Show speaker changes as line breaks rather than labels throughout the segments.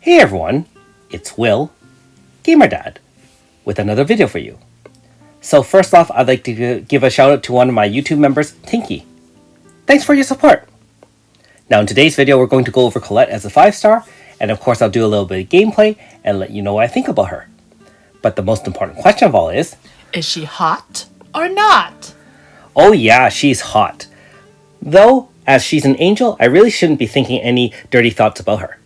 Hey everyone, it's Will, Gamer Dad, with another video for you. So first off, I'd like to give a shout out to one of my YouTube members, Tinky. Thanks for your support! Now in today's video, we're going to go over Colette as a 5-star, and of course I'll do a little bit of gameplay and let you know what I think about her. But the most important question of all is
she hot or not?
Oh yeah, she's hot. Though, as she's an angel, I really shouldn't be thinking any dirty thoughts about her.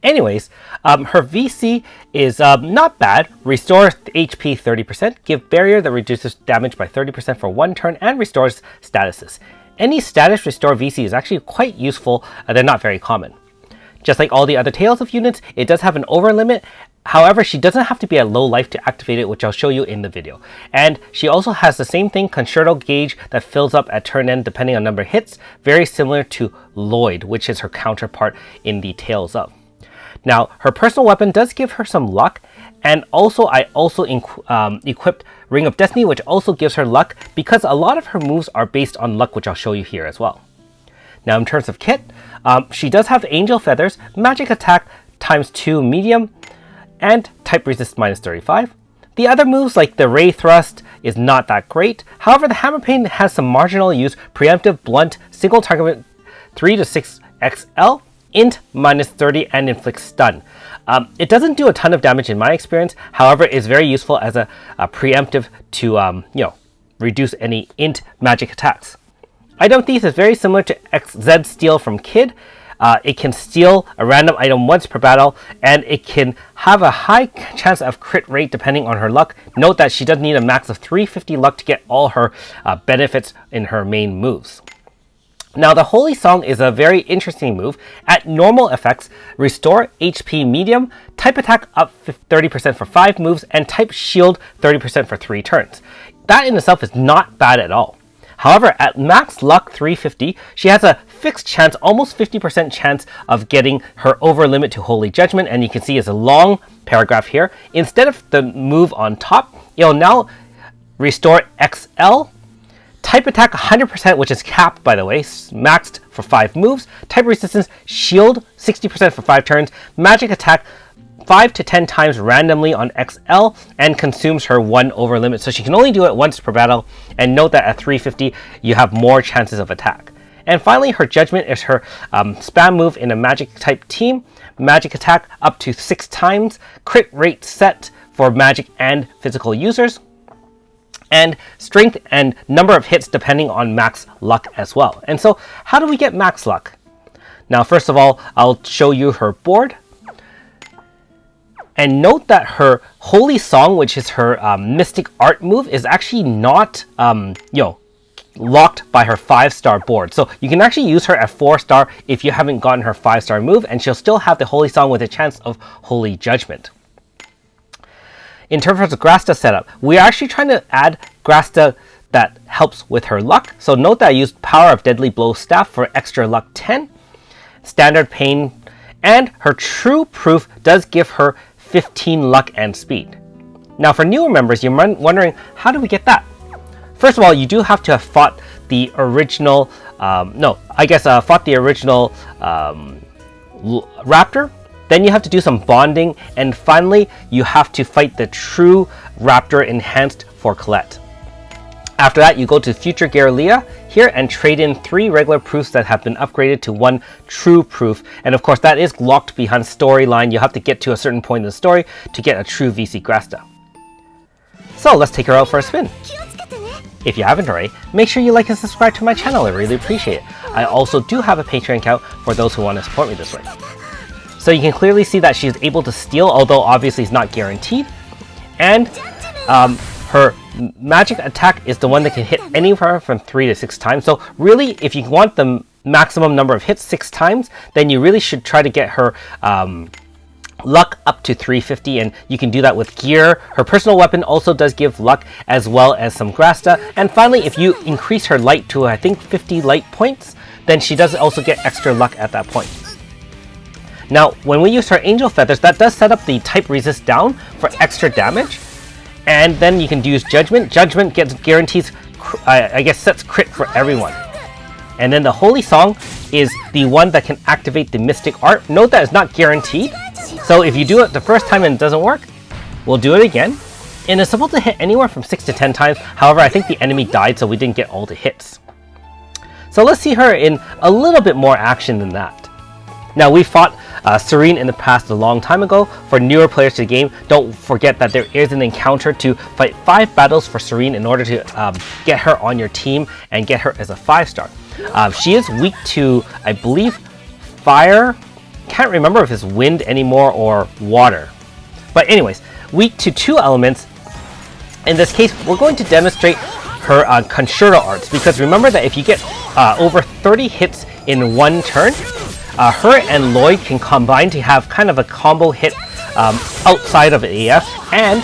Anyways, her VC is not bad. Restore HP 30%, give barrier that reduces damage by 30% for 1 turn, and restores statuses. Any status restore VC is actually quite useful, they're not very common. Just like all the other Tales of units, it does have an over limit. However, she doesn't have to be at low life to activate it, which I'll show you in the video. And she also has the same thing, Concerto Gauge, that fills up at turn end depending on number of hits, very similar to Lloyd, which is her counterpart in the Tales of. Now, her personal weapon does give her some luck, and also I equipped Ring of Destiny, which also gives her luck, because a lot of her moves are based on luck, which I'll show you here as well. Now, in terms of kit, she does have Angel Feathers, Magic Attack ×2 medium, and Type Resist -35. The other moves, like the Ray Thrust, is not that great. However, the Hammer Pain has some marginal use, Preemptive, Blunt, Single Target 3 to 6 XL, Int -30, and inflicts stun. It doesn't do a ton of damage in my experience. However, it's very useful as a preemptive to reduce any int magic attacks. Item Thief is very similar to XZ Steal from Kid. It can steal a random item once per battle, and it can have a high chance of crit rate depending on her luck. Note that she does need a max of 350 luck to get all her benefits in her main moves. Now, the Holy Song is a very interesting move. At normal effects, restore HP medium, type attack up 30% for 5 moves, and type shield 30% for 3 turns. That in itself is not bad at all. However, at max luck 350, she has a fixed chance, almost 50% chance of getting her over limit to Holy Judgment, and you can see it's a long paragraph here. Instead of the move on top, it'll now restore XL, type attack 100%, which is capped, by the way, maxed for 5 moves. Type resistance, shield 60% for 5 turns. Magic attack 5 to 10 times randomly on XL, and consumes her 1 over limit. So she can only do it once per battle. And note that at 350, you have more chances of attack. And finally, her Judgment is her spam move in a magic type team. Magic attack up to 6 times. Crit rate set for magic and physical users. And strength and number of hits depending on max luck as well. And so, how do we get max luck? Now, first of all, I'll show you her board. And note that her Holy Song, which is her Mystic Art move, is actually not, locked by her 5-star board. So you can actually use her at 4-star if you haven't gotten her 5-star move, and she'll still have the Holy Song with a chance of Holy Judgment. In terms of the Grasta setup, we're actually trying to add Grasta that helps with her luck. So note that I used Power of Deadly Blow Staff for extra luck 10, Standard Pain, and her True Proof does give her 15 luck and speed. Now for newer members, you're wondering, how do we get that? First of all, you do have to have fought the original, Raptor. Then you have to do some bonding, and finally you have to fight the true Raptor enhanced for Colette. After that, you go to Future Garlia here and trade in 3 regular proofs that have been upgraded to 1 true proof. And of course, that is locked behind storyline. You have to get to a certain point in the story to get a true VC Grasta. So let's take her out for a spin. If you haven't already, make sure you like and subscribe to my channel. I really appreciate it. I also do have a Patreon account for those who want to support me this way. So you can clearly see that she's able to steal, although obviously it's not guaranteed. And her magic attack is the one that can hit anywhere from 3 to 6 times. So really, if you want the maximum number of hits 6 times, then you really should try to get her luck up to 350, and you can do that with gear. Her personal weapon also does give luck, as well as some Grasta. And finally, if you increase her light to, I think, 50 light points, then she does also get extra luck at that point. Now, when we use her Angel Feathers, that does set up the type resist down for extra damage. And then you can use Judgment. Judgment guarantees, sets crit for everyone. And then the Holy Song is the one that can activate the Mystic Art. Note that it's not guaranteed. So if you do it the first time and it doesn't work, we'll do it again. And it's supposed to hit anywhere from 6 to 10 times. However, I think the enemy died, so we didn't get all the hits. So let's see her in a little bit more action than that. Now, we fought Serene in the past a long time ago. For newer players to the game, don't forget that there is an encounter to fight 5 battles for Serene in order to get her on your team and get her as a 5-star. She is weak to, I believe, fire. Can't remember if it's wind anymore or water. But anyways, weak to 2 elements. In this case, we're going to demonstrate her concerto arts, because remember that if you get over 30 hits in one turn, her and Lloyd can combine to have kind of a combo hit outside of AF, and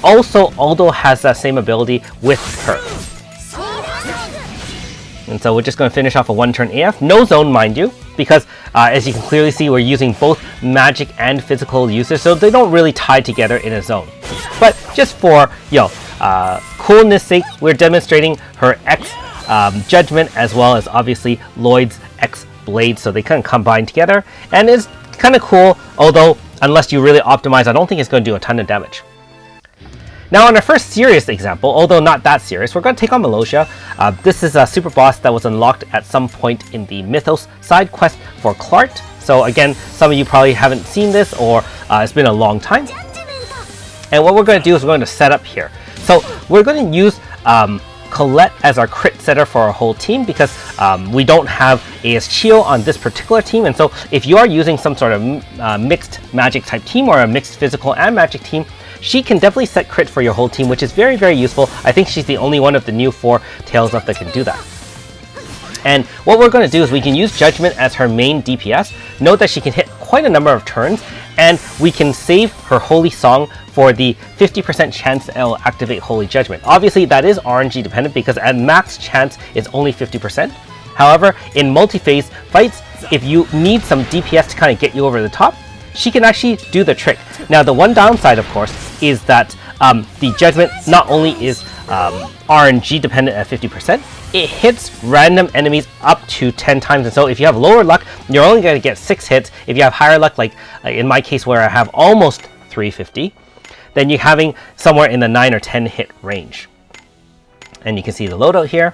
also Aldo has that same ability with her. And so we're just going to finish off a 1-turn AF. No zone, mind you, because as you can clearly see, we're using both magic and physical uses, so they don't really tie together in a zone. But just for, coolness sake, we're demonstrating her X Judgment as well as obviously Lloyd's X Blade, so they kind of combine together, and it's kind of cool, although unless you really optimize, I don't think it's going to do a ton of damage. Now, on our first serious example, although not that serious, we're going to take on Melosia. This is a super boss that was unlocked at some point in the Mythos side quest for Clark. So again, some of you probably haven't seen this, or it's been a long time. And what we're going to do is we're going to set up here. So we're going to use Colette as our crit setter for our whole team, because we don't have Chio on this particular team, and so if you are using some sort of mixed magic type team or a mixed physical and magic team, she can definitely set crit for your whole team, which is very, very useful. I think she's the only one of the new 4 Tales Up that can do that. And what we're going to do is we can use Judgment as her main DPS. Note that she can hit quite a number of turns, and we can save her Holy Song for the 50% chance that it'll activate Holy Judgment. Obviously, that is RNG dependent, because at max chance it's only 50%. However, in multi-phase fights, if you need some DPS to kind of get you over the top, she can actually do the trick. Now, the one downside, of course, is that the Judgment not only is RNG dependent at 50%, it hits random enemies up to 10 times. And so if you have lower luck, you're only going to get 6 hits. If you have higher luck, like in my case where I have almost 350, then you're having somewhere in the 9 or 10 hit range. And you can see the loadout here.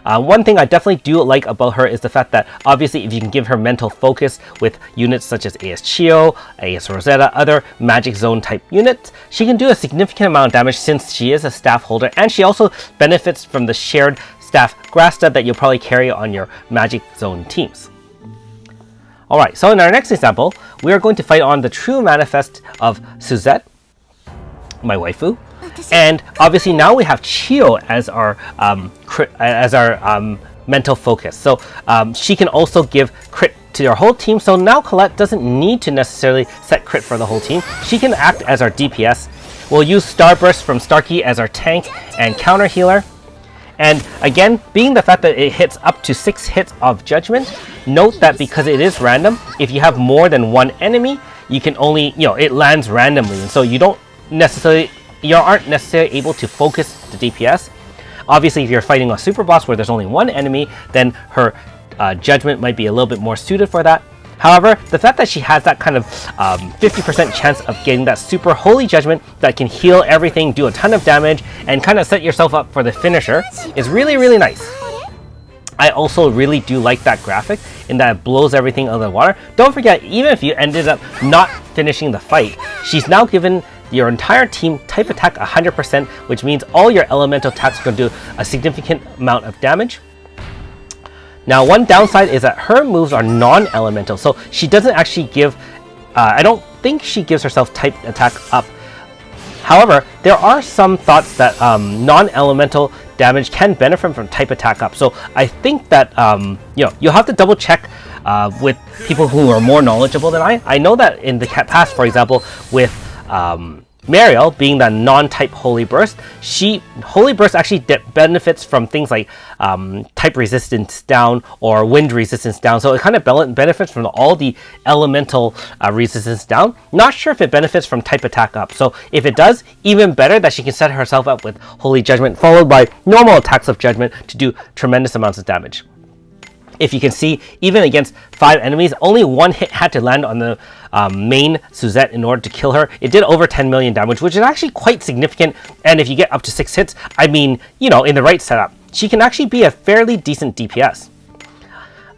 One thing I definitely do like about her is the fact that obviously if you can give her mental focus with units such as Chio, Rosetta, other magic zone type units, she can do a significant amount of damage since she is a staff holder, and she also benefits from the shared staff Grasta that you'll probably carry on your magic zone teams. Alright, so in our next example, we are going to fight on the true manifest of Suzette, my waifu. And obviously now we have Chio as our mental focus. So she can also give crit to your whole team. So now Colette doesn't need to necessarily set crit for the whole team. She can act as our DPS. We'll use Starburst from Starkey as our tank and counter healer. And again, being the fact that it hits up to 6 hits of Judgment, note that because it is random, if you have more than one enemy, you can only, it lands randomly. And so you aren't necessarily able to focus the DPS. Obviously, if you're fighting a super boss where there's only one enemy, then her Judgment might be a little bit more suited for that. However, the fact that she has that kind of 50% chance of getting that super holy Judgment that can heal everything, do a ton of damage, and kind of set yourself up for the finisher is really, really nice. I also really do like that graphic in that it blows everything out of the water. Don't forget, even if you ended up not finishing the fight, she's now given your entire team type attack 100%, which means all your elemental attacks are going to do a significant amount of damage. Now, one downside is that her moves are non-elemental, so she doesn't actually give, I don't think she gives herself type attack up. However, there are some thoughts that non-elemental damage can benefit from type attack up. So I think that, you'll have to double check with people who are more knowledgeable than I. I know that in the past, for example, with Mariel being the non-type Holy Burst, Holy Burst actually benefits from things like type resistance down or wind resistance down, so it kind of benefits from all the elemental resistance down. Not sure if it benefits from type attack up, so if it does, even better that she can set herself up with Holy Judgment followed by normal attacks of Judgment to do tremendous amounts of damage. If you can see, even against 5 enemies, only 1 hit had to land on the main Suzette in order to kill her. It did over 10 million damage, which is actually quite significant. And if you get up to 6 hits, I mean, you know, in the right setup, she can actually be a fairly decent DPS.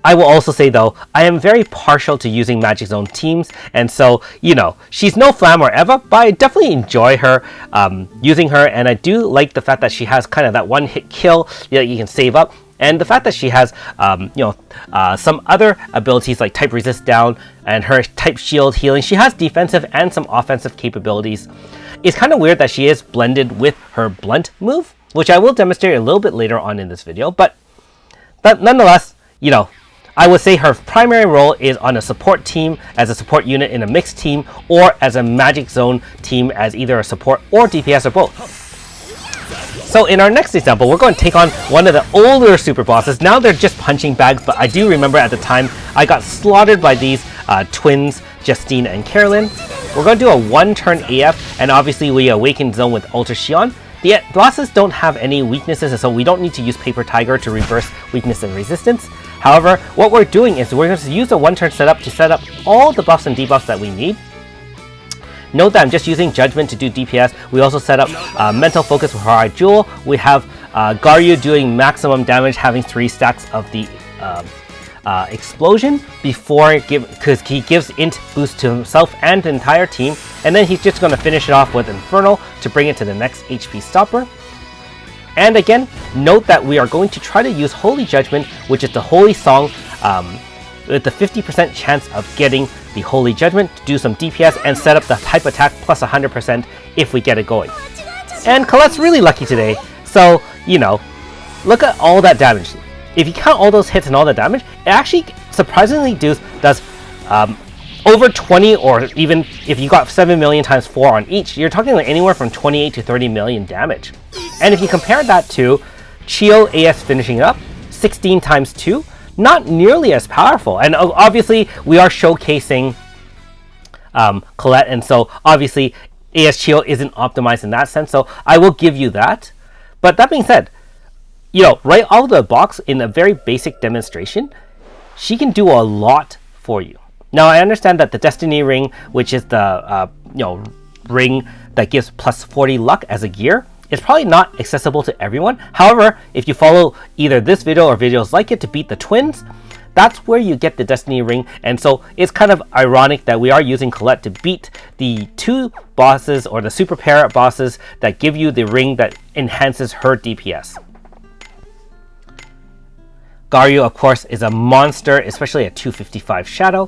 I will also say though, I am very partial to using Magic Zone teams, and so, you know, she's no Flam or Eva, but I definitely enjoy her, using her, and I do like the fact that she has kind of that one-hit kill that you can save up, and the fact that she has, some other abilities like type resist down and her type shield healing. She has defensive and some offensive capabilities. It's kind of weird that she is blended with her blunt move, which I will demonstrate a little bit later on in this video, but nonetheless, you know, I would say her primary role is on a support team, as a support unit in a mixed team, or as a Magic Zone team as either a support or DPS or both. So in our next example, we're going to take on one of the older super bosses. Now they're just punching bags, but I do remember at the time I got slaughtered by these twins, Justine and Carolyn. We're going to do a 1-turn AF, and obviously we awaken zone with Ultra Xion. The bosses don't have any weaknesses, and so we don't need to use Paper Tiger to reverse weakness and resistance. However, what we're doing is we're going to use a 1-turn setup to set up all the buffs and debuffs that we need. Note that I'm just using Judgment to do DPS. We also set up Mental Focus for our Jewel. We have Garyu doing maximum damage, having 3 stacks of the Explosion before because he gives int boost to himself and the entire team, and then he's just going to finish it off with Infernal to bring it to the next HP stopper. And again, note that we are going to try to use Holy Judgment, which is the Holy Song, with the 50% chance of getting the Holy Judgment to do some DPS and set up the type attack plus 100% if we get it going. And Colette's really lucky today, so, you know, look at all that damage. If you count all those hits and all the damage, it actually surprisingly does over 20, or even if you got 7 million times 4 on each, you're talking like anywhere from 28 to 30 million damage. And if you compare that to Chio AS finishing it up, 16 times 2, not nearly as powerful. And obviously, we are showcasing Colette, and so obviously AS Chio isn't optimized in that sense, so I will give you that. But that being said, you know, right out of the box in a very basic demonstration, she can do a lot for you. Now, I understand that the Destiny Ring, which is the ring that gives plus 40 luck as a gear, is probably not accessible to everyone. However, if you follow either this video or videos like it to beat the twins, that's where you get the Destiny Ring. And so it's kind of ironic that we are using Colette to beat the 2 bosses, or the super pair bosses, that give you the ring that enhances her DPS. Garyu, of course, is a monster, especially at 255 Shadow,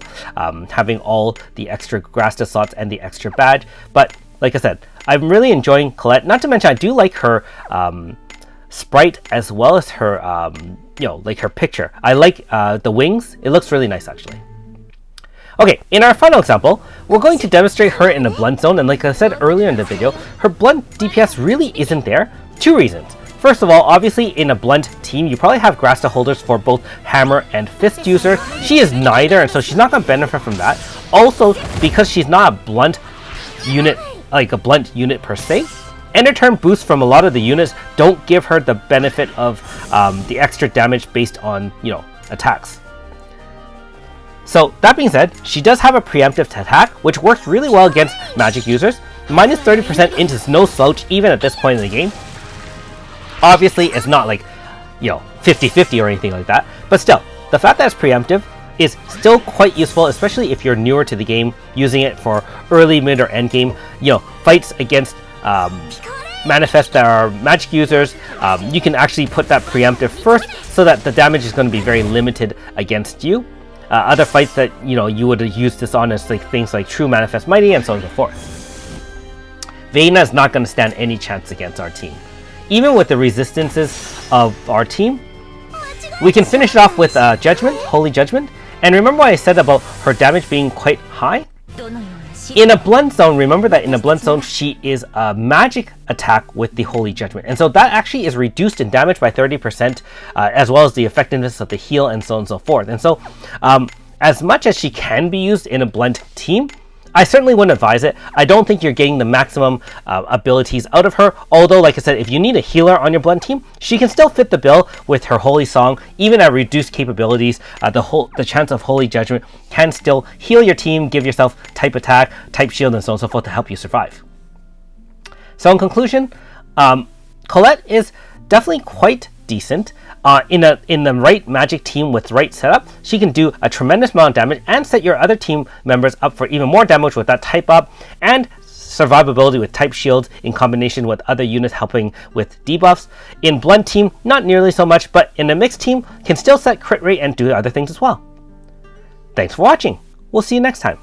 having all the extra Grasta slots and the extra badge. But like I said, I'm really enjoying Colette. Not to mention, I do like her sprite as well as her, like her picture. I like the wings. It looks really nice, actually. Okay, in our final example, we're going to demonstrate her in a blunt zone. And like I said earlier in the video, her blunt DPS really isn't there. 2 reasons. First of all, obviously in a blunt team, you probably have Grasta holders for both hammer and fist users. She is neither, and so she's not going to benefit from that. Also, because she's not a blunt unit, like a blunt unit per se, end of turn boosts from a lot of the units don't give her the benefit of the extra damage based on, attacks. So that being said, she does have a preemptive attack, which works really well against magic users. Minus 30% into no slouch even at this point in the game. Obviously, it's not like, 50-50 or anything like that, but still, the fact that it's preemptive is still quite useful, especially if you're newer to the game, using it for early, mid, or end game, fights against manifests that are magic users. You can actually put that preemptive first, so that the damage is going to be very limited against you. Other fights that, you would use this on is like things like True Manifest Mighty and so on and so forth. Vayne is not going to stand any chance against our team. Even with the resistances of our team, we can finish it off with Judgment, Holy Judgment. And remember what I said about her damage being quite high? In a blunt zone, remember that in a blunt zone, she is a magic attack with the Holy Judgment. And so that actually is reduced in damage by 30%, as well as the effectiveness of the heal and so on and so forth. And so, as much as she can be used in a blunt team, I certainly wouldn't advise it. I don't think you're getting the maximum abilities out of her. Although, like I said, if you need a healer on your blend team, she can still fit the bill with her Holy Song. Even at reduced capabilities, the chance of Holy Judgment can still heal your team, give yourself type attack, type shield, and so on and so forth to help you survive. So in conclusion, Colette is definitely quite decent. In the right magic team with the right setup, she can do a tremendous amount of damage and set your other team members up for even more damage with that type up and survivability with type shields in combination with other units helping with debuffs. In blend team, not nearly so much, but in a mixed team, can still set crit rate and do other things as well. Thanks for watching. We'll see you next time.